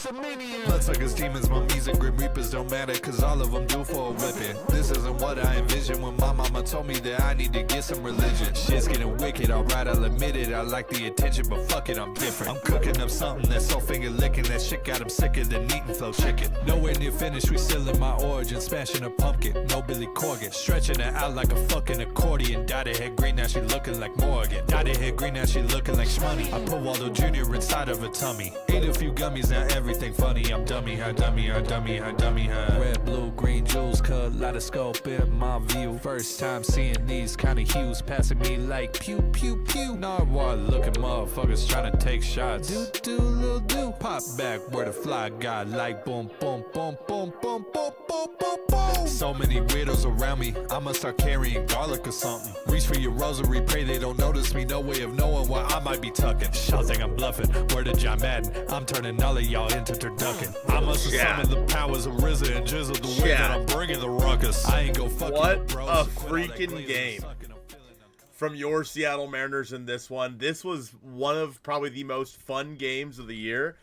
Bloodsuckers, demons, my music, grim reapers don't matter, cause all of them do for a whipping. This isn't what I envisioned when my mama told me that I need to get some religion. Shit's getting wicked, alright, I'll admit it. I like the attention, but fuck it, I'm different. I'm cooking up something that's so finger licking. That shit got him sicker than eating flow chicken. Nowhere near finished, we still in my origin. Smashing a pumpkin, no Billy Corgan. Stretching it out like a fucking accordion. Dyed her hair green, now she looking like Morgan. Dyed her hair green, now she looking like Shmoney. I put Waldo Jr. inside of her tummy. Ate a few gummies, now everything funny. I'm dummy, her dummy, her dummy, her dummy, her. Red, blue, green jewels, kaleidoscope in my view. First time seeing these kind of hues, passing me like pew, pew, pew. Narwhal looking motherfuckers trying to take shots. Do, little do. Pop back where the fly got like boom, boom, boom, boom, boom, boom, boom, boom, boom. So many weirdos around me, I'ma start carrying garlic or something. Reach for your rosary, pray they don't notice me. No way of knowing what I might be tucking. Y'all think I'm bluffing, word to John Madden. I'm turning all of y'all into turducken. I must have summoned the powers of RZA and Jizzle the way that I'm bringing the ruckus. I ain't go fucking what bros. a freaking game from your Seattle Mariners in this one. This was one of probably the most fun games of the year.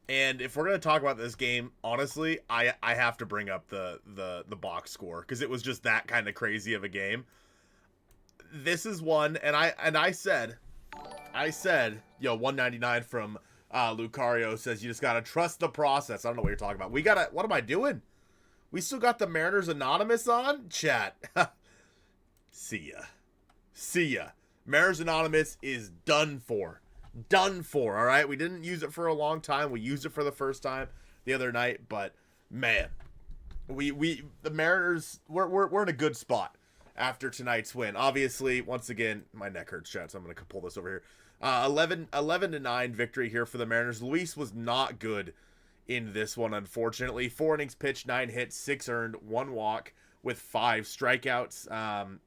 And if we're going to talk about this game, honestly, I have to bring up the box score because it was just that kind of crazy of a game. This is one, and I said, yo, 199 from Lucario says you just got to trust the process. I don't know what you're talking about. What am I doing? We still got the Mariners Anonymous on? Chat. See ya. Mariners Anonymous is done for. Done for, all right? We didn't use it for a long time. We used it for the first time the other night, but man, the Mariners, we're in a good spot after tonight's win. Obviously, once again, my neck hurts, chat, so I'm going to pull this over here. 11-9 victory here for the Mariners. Luis was not good in this one, unfortunately. 4 innings pitched, 9 hits, 6 earned, 1 walk with 5 strikeouts.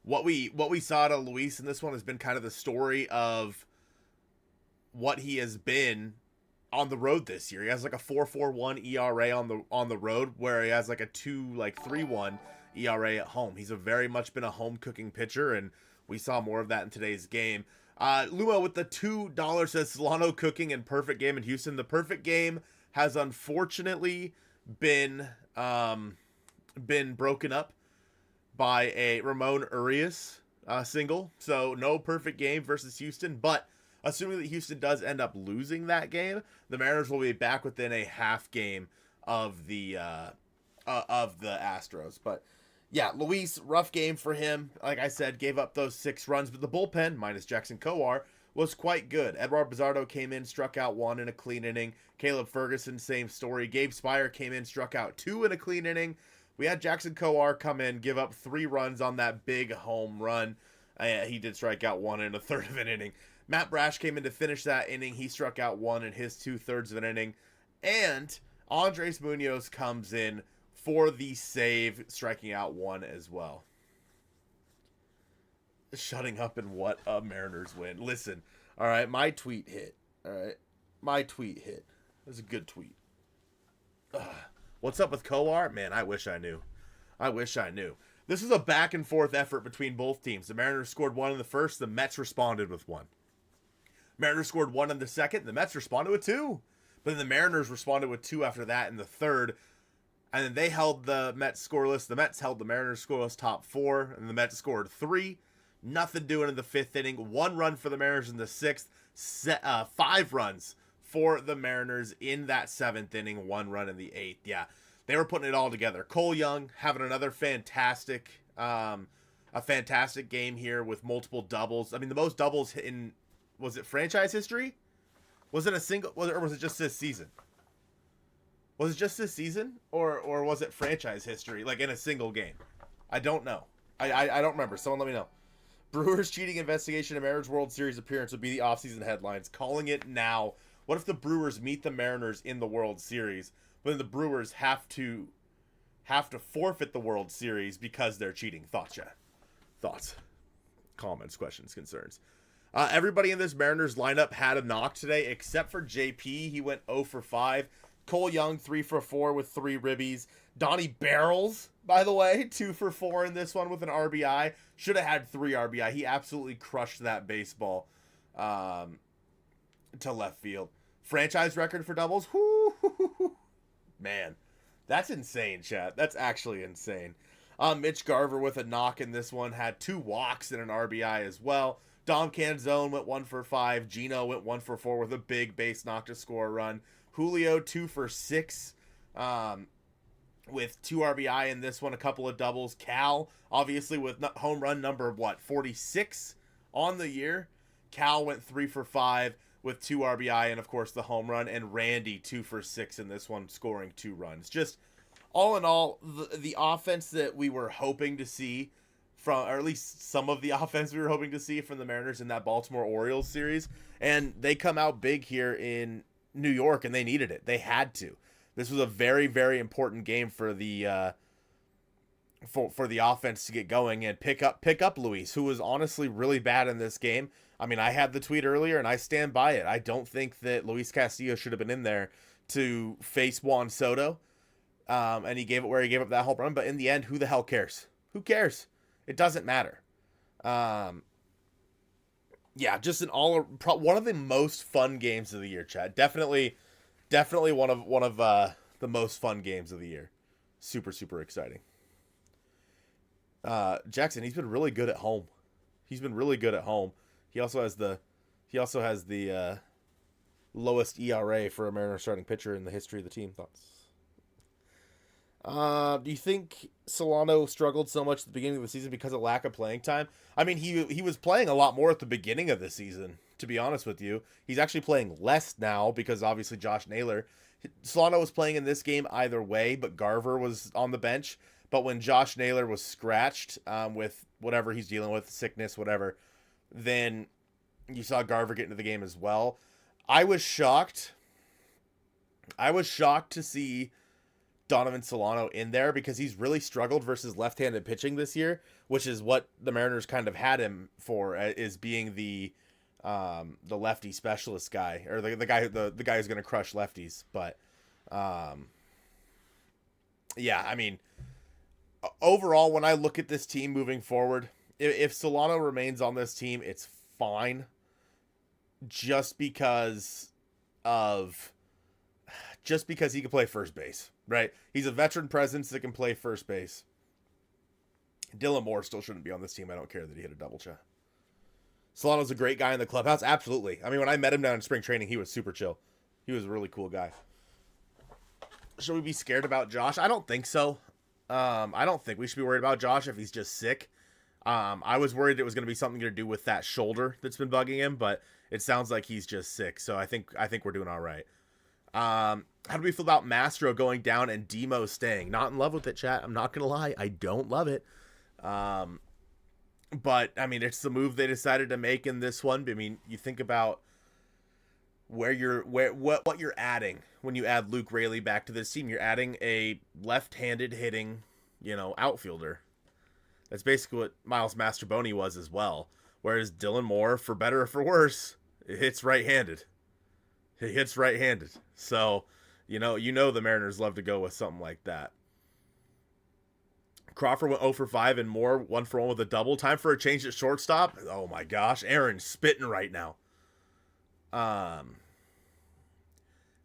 What we saw out of Luis in this one has been kind of the story of what he has been on the road this year. He has like a 4.41 ERA on the road, where he has like a 3.1 ERA at home. He's very much been a home cooking pitcher, and we saw more of that in today's game. Lumo with the $2 says Solano cooking and perfect game in Houston. The perfect game has unfortunately been broken up by a Ramon Urias single. So no perfect game versus Houston, but assuming that Houston does end up losing that game, the Mariners will be back within a half game of the Astros. But yeah, Luis, rough game for him. Like I said, gave up those 6 runs, but the bullpen, minus Jackson Kowar, was quite good. Edward Bizardo came in, struck out 1 in a clean inning. Caleb Ferguson, same story. Gabe Spire came in, struck out 2 in a clean inning. We had Jackson Kowar come in, give up 3 runs on that big home run. He did strike out 1 in a third of an inning. Matt Brash came in to finish that inning. He struck out 1 in his 2/3 of an inning. And Andres Munoz comes in for the save, striking out 1 as well. Shutting up and what a Mariners win. Listen, all right, my tweet hit. All right, my tweet hit. It was a good tweet. What's up with Kowar? Man, I wish I knew. This is a back and forth effort between both teams. The Mariners scored 1 in the first. The Mets responded with 1. Mariners scored 1 in the second. The Mets responded with 2. But then the Mariners responded with 2 after that in the third. And then they held the Mets scoreless. The Mets held the Mariners scoreless top 4. And the Mets scored 3. Nothing doing in the 5th inning. 1 run for the Mariners in the 6th. 5 runs for the Mariners in that 7th inning. 1 run in the 8th. Yeah, they were putting it all together. Cole Young having another fantastic game here with multiple doubles. I mean, the most doubles in, was it franchise history? Was it a single, or was it just this season? Was it just this season, or was it franchise history, like in a single game? I don't know. I don't remember. Someone let me know. Brewers cheating investigation and Mariners World Series appearance would be the offseason headlines. Calling it now. What if the Brewers meet the Mariners in the World Series, but then the Brewers have to forfeit the World Series because they're cheating? Thoughts, yeah? Thoughts, comments, questions, concerns. Everybody in this Mariners lineup had a knock today, except for JP. He went 0 for 5. Cole Young, 3 for 4 with 3 ribbies. Donnie Barrels, by the way, 2 for 4 in this one with an RBI. Should have had 3 RBI. He absolutely crushed that baseball to left field. Franchise record for doubles. Whoo, man, that's insane, chat. That's actually insane. Mitch Garver with a knock in this one, had 2 walks and an RBI as well. Dom Canzone went 1 for 5. Gino went 1 for 4 with a big base knock to score a run. Julio 2 for 6 with 2 RBI in this one, a couple of doubles. Cal, obviously, with home run number, 46 on the year. Cal went 3 for 5 with 2 RBI and, of course, the home run. And Randy 2 for 6 in this one, scoring 2 runs. Just all in all, the offense that we were hoping to see from, or at least some of the offense we were hoping to see from the Mariners in that Baltimore Orioles series. And they come out big here in New York, and they needed it. They had to. This was a very, very important game for the for the offense to get going and pick up Luis, who was honestly really bad in this game. I mean, I had the tweet earlier, and I stand by it. I don't think that Luis Castillo should have been in there to face Juan Soto. And he gave up that home run. But in the end, who the hell cares? Who cares? It doesn't matter. Yeah, just one of the most fun games of the year, Chad. Definitely one of the most fun games of the year. Super, super exciting. Jackson, he's been really good at home. He also has the lowest ERA for a Mariner starting pitcher in the history of the team. Thoughts? Do you think Solano struggled so much at the beginning of the season because of lack of playing time? I mean, he was playing a lot more at the beginning of the season, to be honest with you. He's actually playing less now because obviously Josh Naylor. Solano was playing in this game either way, but Garver was on the bench. But when Josh Naylor was scratched with whatever he's dealing with, sickness, whatever, then you saw Garver get into the game as well. I was shocked to see Donovan Solano in there because he's really struggled versus left-handed pitching this year, which is what the Mariners kind of had him for, is being the lefty specialist guy, or the guy who's going to crush lefties. But yeah, I mean, overall, when I look at this team moving forward, if Solano remains on this team, it's fine. Just because he can play first base, right? He's a veteran presence that can play first base. Dylan Moore still shouldn't be on this team. I don't care that he hit a double check. Solano's a great guy in the clubhouse. Absolutely. I mean, when I met him down in spring training, he was super chill. He was a really cool guy. Should we be scared about Josh? I don't think so. I don't think we should be worried about Josh if he's just sick. I was worried it was going to be something to do with that shoulder that's been bugging him, but it sounds like he's just sick. So I think we're doing all right. How do we feel about Mastro going down and Demo staying? Not in love with it, chat. I'm not going to lie. I don't love it. But I mean, it's the move they decided to make in this one. I mean, you think about what you're adding when you add Luke Raley back to this team. You're adding a left-handed hitting, outfielder. That's basically what Miles Mastroboni was as well. Whereas Dylan Moore, for better or for worse, hits right-handed. He hits right-handed. So, the Mariners love to go with something like that. Crawford went 0 for 5 and Moore 1 for 1 with a double. Time for a change at shortstop. Oh my gosh, Aaron's spitting right now.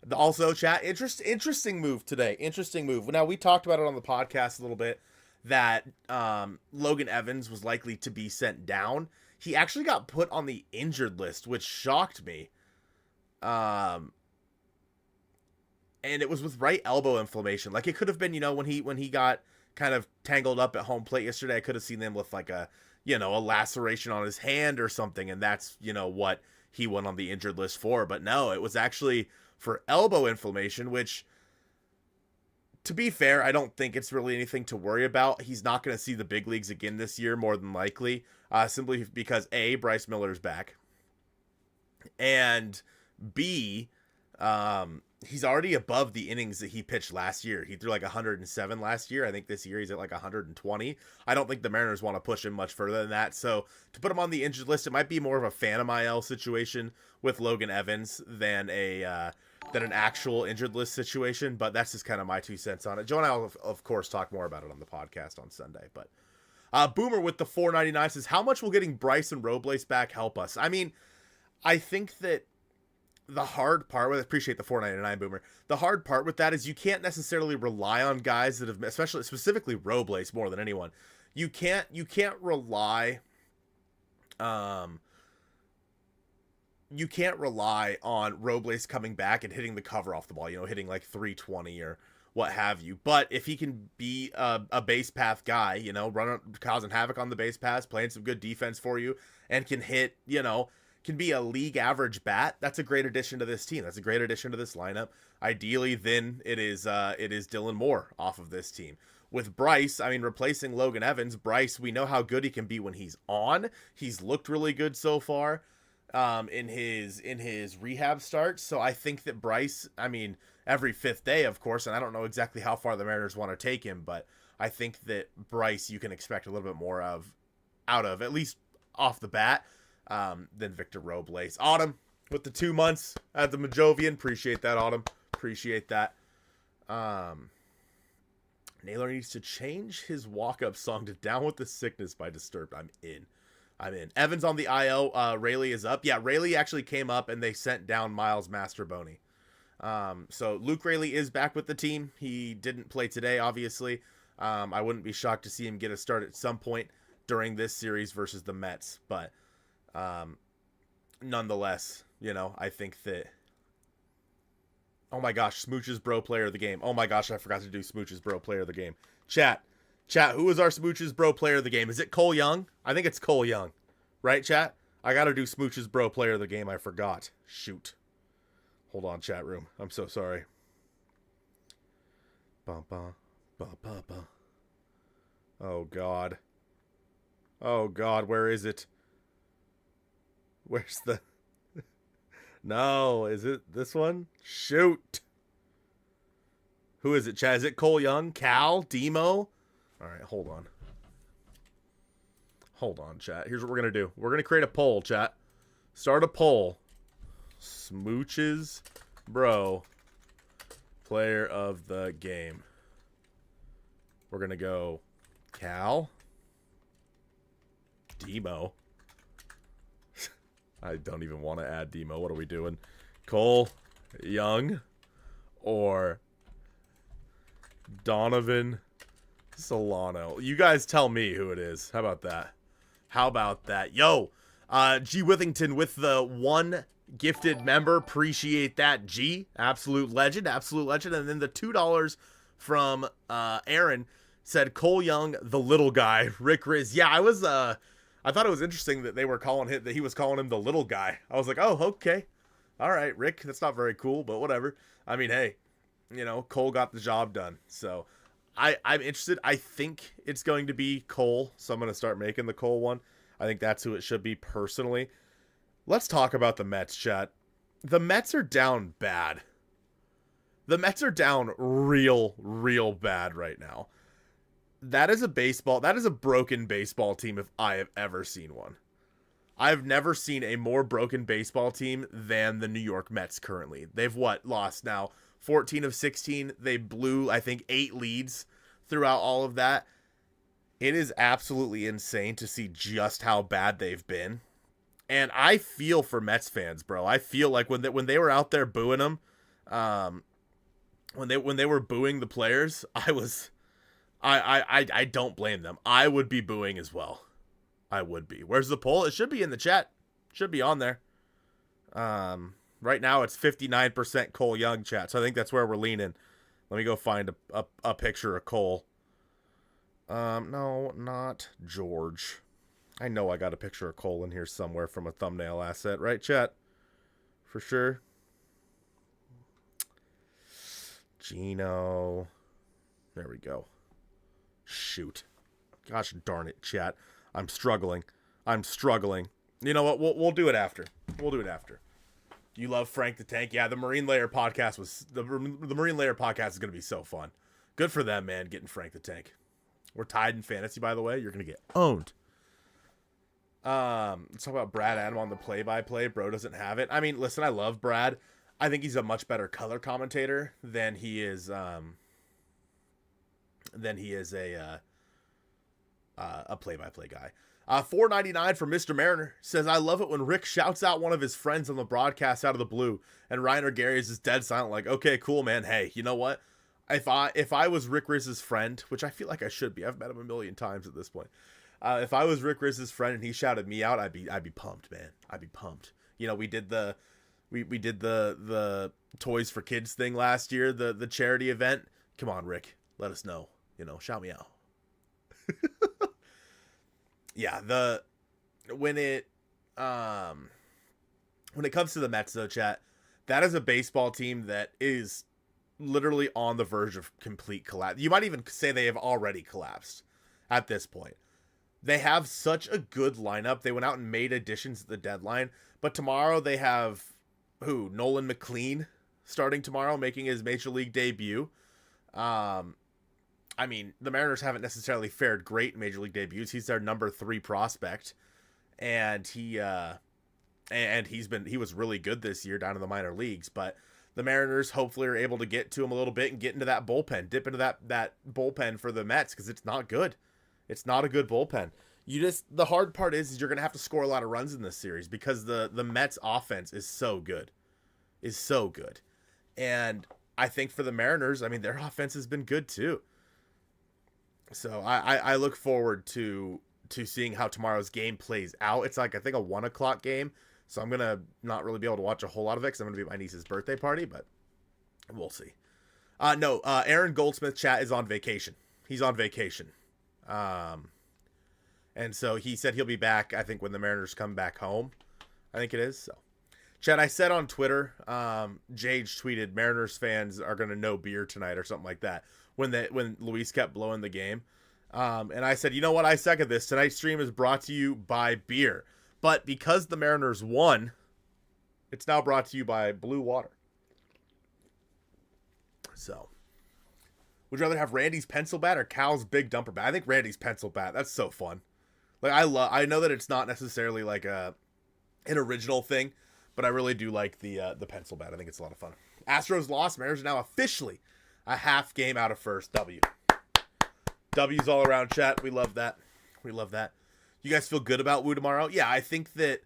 Also, chat, interesting move today. Interesting move. Now, we talked about it on the podcast a little bit, that Logan Evans was likely to be sent down. He actually got put on the injured list, which shocked me. And it was with right elbow inflammation. Like, it could have been, when he got kind of tangled up at home plate yesterday, I could have seen them with like a laceration on his hand or something, and that's, what he went on the injured list for. But no, it was actually for elbow inflammation, which, to be fair, I don't think it's really anything to worry about. He's not going to see the big leagues again this year, more than likely, simply because A, Bryce Miller's back, and B, he's already above the innings that he pitched last year. He threw like 107 last year. I think this year he's at like 120. I don't think the Mariners want to push him much further than that. So to put him on the injured list, it might be more of a Phantom IL situation with Logan Evans than an actual injured list situation. But that's just kind of my 2 cents on it. Joe and I will, of course, talk more about it on the podcast on Sunday. But Boomer with the $4.99 says, how much will getting Bryce and Robles back help us? I mean, I think that the hard part with, appreciate the 499 boomer. The hard part with that is you can't necessarily rely on guys that have, especially specifically Robles more than anyone. You can't rely you can't rely on Robles coming back and hitting the cover off the ball, hitting like 320 or what have you. But if he can be a base path guy, causing havoc on the base paths, playing some good defense for you, and can hit, can be a league average bat, that's a great addition to this team. That's a great addition to this lineup. Ideally, then it is Dylan Moore off of this team. With Bryce, replacing Logan Evans, Bryce, we know how good he can be when he's on. He's looked really good so far in his rehab start. So I think that Bryce, every fifth day, of course, and I don't know exactly how far the Mariners want to take him, but I think that Bryce you can expect a little bit more out of, at least off the bat, than Victor Robles. Autumn with the 2 months at the Mojovian. Appreciate that, Autumn. Appreciate that. Naylor needs to change his walk-up song to Down with the Sickness by Disturbed. I'm in. Evans on the IL. Rayleigh is up. Yeah, Rayleigh actually came up and they sent down Miles Masterboni. So Luke Rayleigh is back with the team. He didn't play today, obviously. I wouldn't be shocked to see him get a start at some point during this series versus the Mets. But nonetheless, I think that... Oh my gosh, Smooch's Bro Player of the Game. Oh my gosh, I forgot to do Smooch's Bro Player of the Game. Chat, who is our Smooch's Bro Player of the Game? Is it Cole Young? I think it's Cole Young. Right, chat? I gotta do Smooch's Bro Player of the Game. I forgot. Shoot. Hold on, chat room. I'm so sorry. Ba ba ba ba ba. Oh God. Oh God, where is it? Where's the... No, is it this one? Shoot. Who is it, Chad? Is it Cole Young? Cal? Demo? All right, hold on. Hold on, chat. Here's what we're going to do. We're going to create a poll, chat. Start a poll. Smooches Bro Player of the Game. We're going to go Cal. Demo. I don't even want to add Demo. What are we doing? Cole Young or Donovan Solano? You guys tell me who it is. How about that? How about that? Yo, G Withington with the 1 gifted member. Appreciate that, G. Absolute legend. Absolute legend. And then the $2 from Aaron said Cole Young, the little guy. Rick Riz. Yeah, I thought it was interesting that they were calling him, that he was calling him the little guy. I was like, oh, okay. All right, Rick. That's not very cool, but whatever. Hey, Cole got the job done. So I'm interested. I think it's going to be Cole. So I'm going to start making the Cole one. I think that's who it should be personally. Let's talk about the Mets, chat. The Mets are down bad. The Mets are down real bad right now. That is a broken baseball team if I have ever seen one. I've never seen a more broken baseball team than the New York Mets currently. They've lost now 14 of 16. They blew, I think, 8 leads throughout all of that. It is absolutely insane to see just how bad they've been. And I feel for Mets fans, bro. I feel like when they were out there booing them, when they were booing the players, I don't blame them. I would be booing as well. I would be. Where's the poll? It should be in the chat. Should be on there. Right now it's 59% Cole Young, chat. So I think that's where we're leaning. Let me go find a picture of Cole. No, not George. I know I got a picture of Cole in here somewhere from a thumbnail asset, right, chat? For sure. Gino. There we go. Shoot. Gosh darn it, chat. I'm struggling. You know what? We'll do it after. You love Frank the Tank? Yeah, the Marine Layer podcast the Marine Layer podcast is going to be so fun. Good for them, man, getting Frank the Tank. We're tied in fantasy, by the way. You're going to get owned. Let's talk about Brad Adam on the play-by-play. Bro doesn't have it. Listen, I love Brad. I think he's a much better color commentator than he is a play-by-play guy. $4.99 from Mr. Mariner says, I love it when Rick shouts out one of his friends on the broadcast out of the blue, and Ryan or Gary is just dead silent, like, okay, cool, man. Hey, you know what? If I was Rick Rizz's friend, which I feel like I should be, I've met him a million times at this point. If I was Rick Rizz's friend and he shouted me out, I'd be pumped, man. I'd be pumped. You know, we did the Toys for Kids thing last year, the charity event. Come on, Rick, let us know. You know, shout me out. Yeah, when it comes to the Mets though, chat, that is a baseball team that is literally on the verge of complete collapse. You might even say they have already collapsed at this point. They have such a good lineup. They went out and made additions at the deadline, but tomorrow they have Nolan McLean starting tomorrow, making his major league debut. I mean, the Mariners haven't necessarily fared great in major league debuts. He's their number 3 prospect, and he was really good this year down in the minor leagues. But the Mariners hopefully are able to get to him a little bit and get into that bullpen, dip into that bullpen for the Mets, because it's not good. It's not a good bullpen. The hard part is you're gonna have to score a lot of runs in this series because the Mets offense is so good, and I think for the Mariners, I mean, their offense has been good too. So I look forward to seeing how tomorrow's game plays out. It's like, I think, a 1:00 game, so I'm gonna not really be able to watch a whole lot of it because I'm gonna be at my niece's birthday party, but we'll see. Aaron Goldsmith, chat, is on vacation. He's on vacation, and so he said he'll be back, I think, when the Mariners come back home, I think it is. So, chat, I said on Twitter, Jage tweeted, Mariners fans are gonna no beer tonight or something like that, when Luis kept blowing the game. And I said, you know what? I second this. Tonight's stream is brought to you by beer. But because the Mariners won, it's now brought to you by Blue Water. So, would you rather have Randy's pencil bat or Cal's big dumper bat? I think Randy's pencil bat. That's so fun. Like, I know that it's not necessarily like an original thing, but I really do like the pencil bat. I think it's a lot of fun. Astros lost. Mariners are now officially a half game out of first. W's all around, chat. We love that. We love that. You guys feel good about Woo tomorrow? Yeah, I think that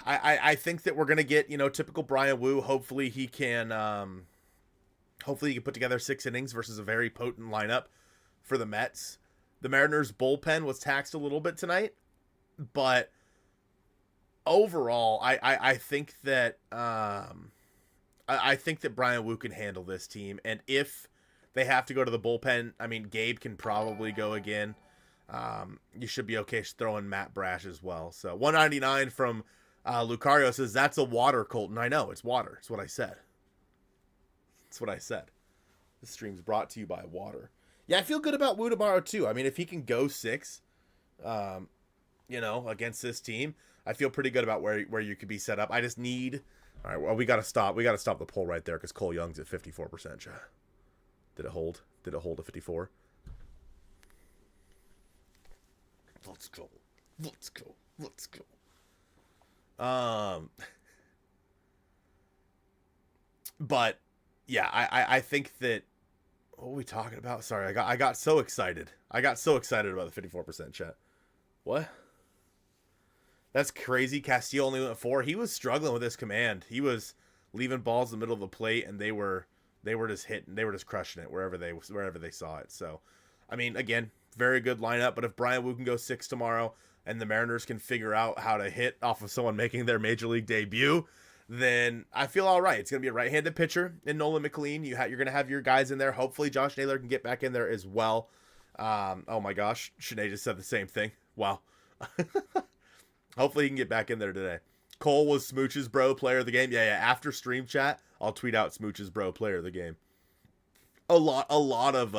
I think that we're gonna get, typical Brian Woo. Hopefully he can put together 6 innings versus a very potent lineup for the Mets. The Mariners bullpen was taxed a little bit tonight, but overall, I think that I think that Brian Woo can handle this team, and if they have to go to the bullpen, I mean, Gabe can probably go again. You should be okay throwing Matt Brash as well. So $1.99 from Lucario says, that's a water, Colton. I know, it's water. It's what I said. That's what I said. This stream's brought to you by water. Yeah, I feel good about Woo tomorrow too. I mean, if he can go 6, against this team, I feel pretty good about where you could be set up. I just need... All right, well, we got to stop the poll right there because Cole Young's at 54%. Did it hold? Did it hold at 54? Let's go. But yeah, I think that, what are we talking about? Sorry, I got so excited. I got so excited about the 54%, chat. What? That's crazy. Castillo only went 4. He was struggling with his command. He was leaving balls in the middle of the plate, and they were just hitting. They were just crushing it wherever they saw it. So, I mean, again, very good lineup. But if Brian Woo can go 6 tomorrow, and the Mariners can figure out how to hit off of someone making their major league debut, then I feel all right. It's going to be a right-handed pitcher in Nolan McLean. You're going to have your guys in there. Hopefully, Josh Naylor can get back in there as well. Oh my gosh, Sinead just said the same thing. Wow. Hopefully he can get back in there today. Cole was Smooch's bro player of the game. Yeah. After stream chat, I'll tweet out Smooch's bro player of the game. A lot of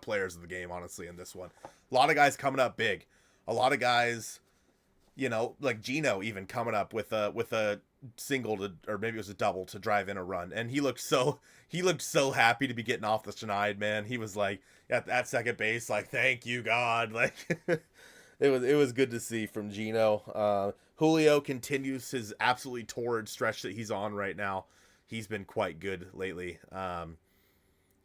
players of the game, honestly, in this one. A lot of guys coming up big. A lot of guys, like Gino even coming up with a single to, or maybe it was a double to drive in a run. And he looked so happy to be getting off the Schneid, man. He was like at second base, like, thank you, God. Like it was good to see from Gino. Julio continues his absolutely torrid stretch that he's on right now. He's been quite good lately.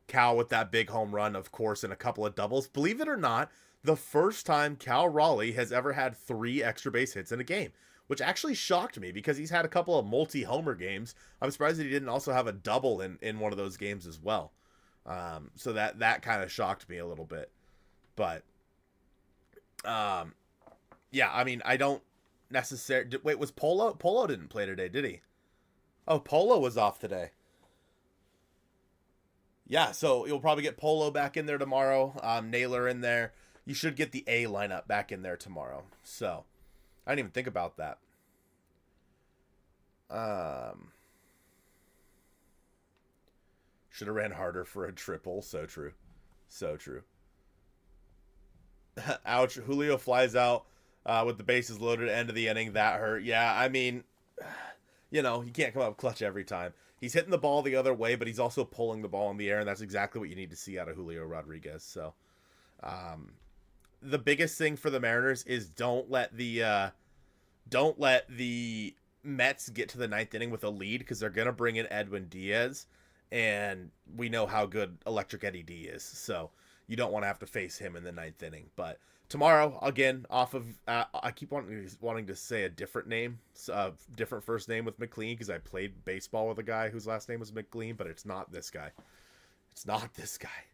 Cal with that big home run, of course, and a couple of doubles. Believe it or not, the first time Cal Raleigh has ever had 3 extra base hits in a game, which actually shocked me because he's had a couple of multi-homer games. I'm surprised that he didn't also have a double in one of those games as well. So that kind of shocked me a little bit. But, yeah, I mean, I don't necessarily... Wait, was Polo? Polo didn't play today, did he? Oh, Polo was off today. Yeah, so you'll probably get Polo back in there tomorrow. Naylor in there. You should get the A lineup back in there tomorrow. So, I didn't even think about that. Should have ran harder for a triple. So true. So true. Ouch. Julio flies out with the bases loaded at the end of the inning. That hurt. Yeah, I mean, you know, he can't come up clutch every time. He's hitting the ball the other way, but he's also pulling the ball in the air, and that's exactly what you need to see out of Julio Rodriguez. So, the biggest thing for the Mariners is don't let the Mets get to the 9th inning with a lead, because they're gonna bring in Edwin Diaz, and we know how good Electric Eddie D is. So you don't want to have to face him in the 9th inning. But tomorrow, again, off of I keep wanting to say a different name, different first name with McLean, because I played baseball with a guy whose last name was McLean, but it's not this guy. It's not this guy.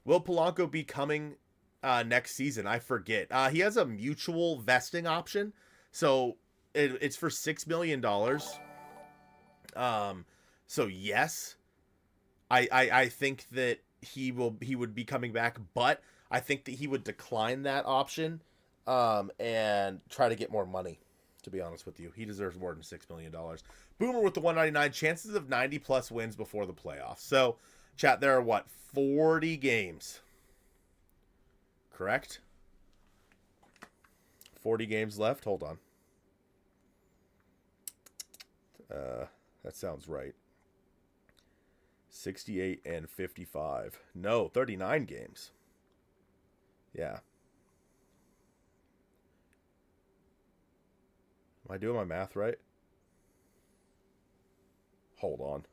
Will Polanco be coming next season? I forget. He has a mutual vesting option, so it's for $6 million. So yes, I think that he would be coming back, but I think that he would decline that option and try to get more money, to be honest with you. He deserves more than $6 million. Boomer with the 199, chances of 90-plus wins before the playoffs. So, chat, there are, 40 games? Correct? 40 games left? Hold on. That sounds right. 68 and 55. No, 39 games. Yeah. Am I doing my math right? Hold on.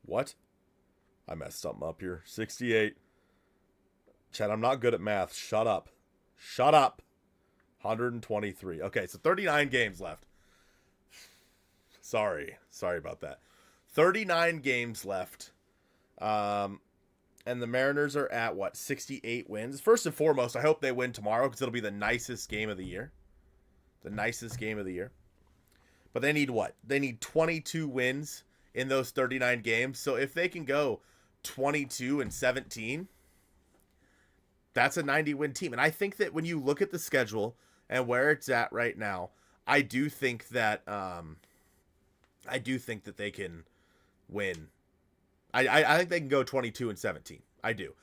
What? I messed something up here. 68. Chad, I'm not good at math. Shut up. Shut up. 123. Okay, so 39 games left. Sorry about that. 39 games left. And the Mariners are at 68 wins. First and foremost, I hope they win tomorrow, because it'll be the nicest game of the year. The nicest game of the year. But they need what? They need 22 wins in those 39 games. So if they can go 22-17, that's a 90-win team. And I think that when you look at the schedule and where it's at right now, I do think that they can win. I think they can go 22-17. I do.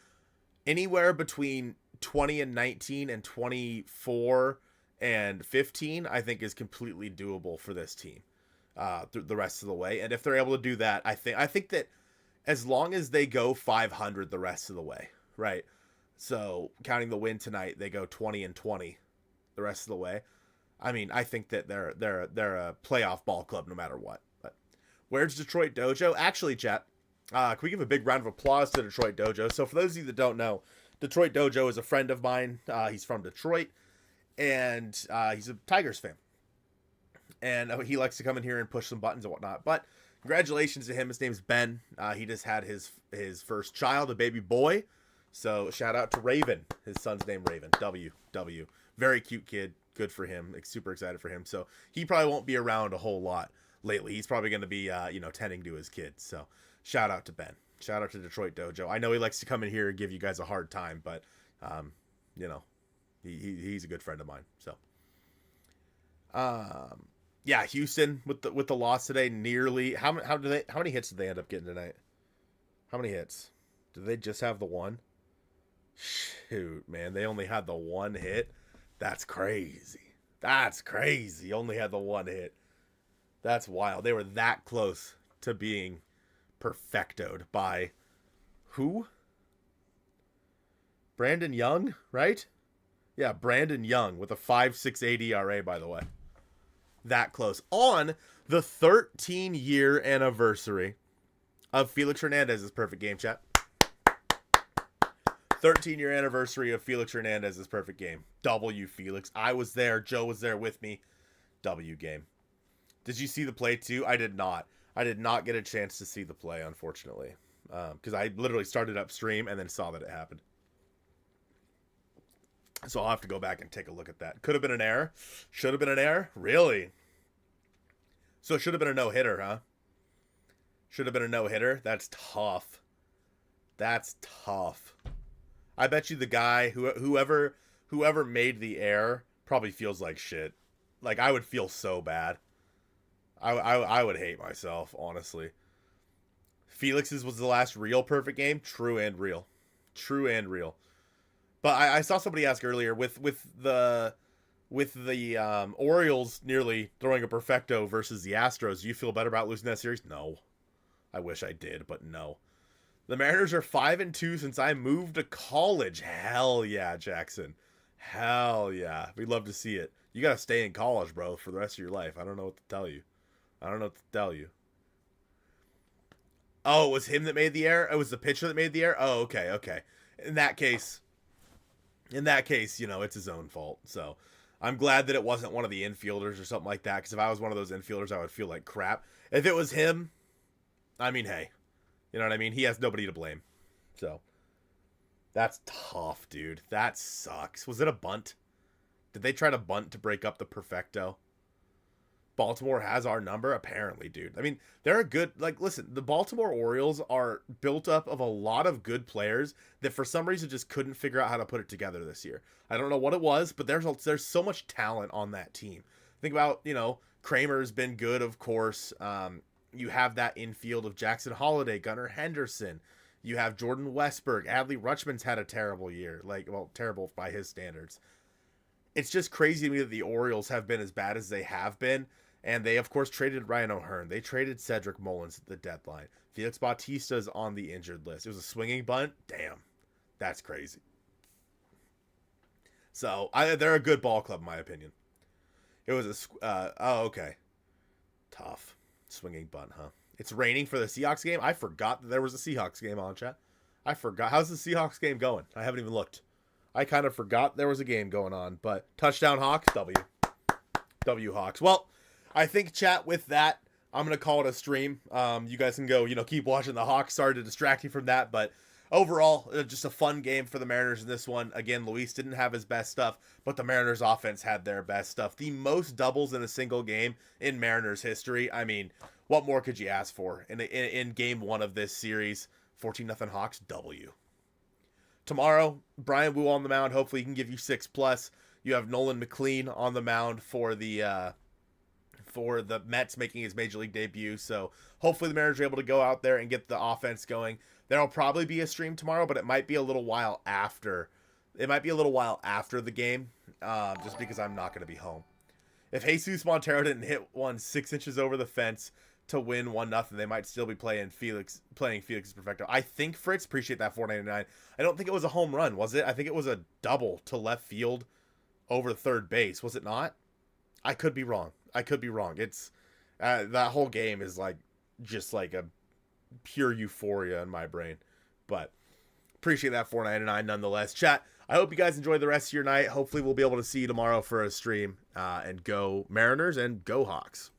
Anywhere between 20-19 and 24-15, I think is completely doable for this team the rest of the way. And if they're able to do that, I think that as long as they go 500 the rest of the way, right? So counting the win tonight, they go 20-20 the rest of the way. I mean, I think that they're a playoff ball club no matter what. But where's Detroit Dojo? Actually, chat, can we give a big round of applause to Detroit Dojo? So for those of you that don't know, Detroit Dojo is a friend of mine. He's from Detroit, and he's a Tigers fan. And he likes to come in here and push some buttons and whatnot. But congratulations to him. His name's Ben. He just had his first child, a baby boy. So shout out to Raven. His son's name Raven. W. Very cute kid. Good for him. Super excited for him. So he probably won't be around a whole lot lately. He's probably going to be, tending to his kids. So shout out to Ben. Shout out to Detroit Dojo. I know he likes to come in here and give you guys a hard time, but, he's a good friend of mine. So, yeah, Houston with the loss today, nearly. How many hits did they end up getting tonight? How many hits? Did they just have the one? Shoot, man, they only had the one hit. That's crazy. Only had the one hit. That's wild. They were that close to being perfectoed by who? Brandon Young, right? Yeah, Brandon Young with a 5.68 ERA, by the way. That close. On the 13-year anniversary of Felix Hernandez's perfect game, chat. 13-year anniversary of Felix Hernandez's perfect game. W, Felix. I was there. Joe was there with me. W game. Did you see the play too? I did not. I did not get a chance to see the play, unfortunately. Because I literally started upstream and then saw that it happened. So I'll have to go back and take a look at that. Could have been an error. Should have been an error? Really? So it should have been a no-hitter, huh? Should have been a no-hitter? That's tough. That's tough. I bet you the guy, whoever made the error probably feels like shit. Like, I would feel so bad. I would hate myself, honestly. Felix's was the last real perfect game. True and real. True and real. But I saw somebody ask earlier, with the Orioles nearly throwing a perfecto versus the Astros, do you feel better about losing that series? No. I wish I did, but no. The Mariners are 5-2 since I moved to college. Hell yeah, Jackson. Hell yeah. We'd love to see it. You got to stay in college, bro, for the rest of your life. I don't know what to tell you. Oh, it was him that made the error? It was the pitcher that made the error? Oh, okay. In that case, you know, it's his own fault. So I'm glad that it wasn't one of the infielders or something like that, because if I was one of those infielders, I would feel like crap. If it was him, I mean, hey. You know what I mean? He has nobody to blame. So, that's tough, dude. That sucks. Was it a bunt? Did they try to bunt to break up the perfecto? Baltimore has our number? Apparently, dude. I mean, they're a good... Like, listen, the Baltimore Orioles are built up of a lot of good players that for some reason just couldn't figure out how to put it together this year. I don't know what it was, but there's so much talent on that team. Think about, you know, Kramer's been good, of course. You have that infield of Jackson Holiday, Gunnar Henderson. You have Jordan Westberg. Adley Rutschman's had a terrible year. Like, well, terrible by his standards. It's just crazy to me that the Orioles have been as bad as they have been. And they, of course, traded Ryan O'Hearn. They traded Cedric Mullins at the deadline. Felix Bautista's on the injured list. It was a swinging bunt. Damn. That's crazy. So, they're a good ball club, in my opinion. It was okay. Tough. Swinging bunt, huh? It's raining for the Seahawks game? I forgot that there was a Seahawks game on, chat. I forgot. How's the Seahawks game going? I haven't even looked. I kind of forgot there was a game going on. But touchdown Hawks, W. W Hawks. Well, I think, chat, with that, I'm going to call it a stream. You guys can go, keep watching the Hawks. Sorry to distract you from that. But overall, just a fun game for the Mariners in this one. Again, Luis didn't have his best stuff, but the Mariners offense had their best stuff. The most doubles in a single game in Mariners history. I mean, what more could you ask for in game one of this series? 14-0 Hawks, W. Tomorrow, Brian Wu on the mound. Hopefully he can give you 6+. You have Nolan McLean on the mound for the Mets making his Major League debut. So hopefully the Mariners are able to go out there and get the offense going. There'll probably be a stream tomorrow, but it might be a little while after. It might be a little while after the game, just because I'm not going to be home. If Jesus Montero didn't hit one 6 inches over the fence to win 1-0, they might still be playing Felix's perfecto. I think, Fritz, appreciate that $4.99. I don't think it was a home run, was it? I think it was a double to left field over third base. Was it not? I could be wrong. It's that whole game is just like a pure euphoria in my brain. But appreciate that $4.99 nonetheless. Chat, I hope you guys enjoy the rest of your night. Hopefully we'll be able to see you tomorrow for a stream. And go Mariners and go Hawks.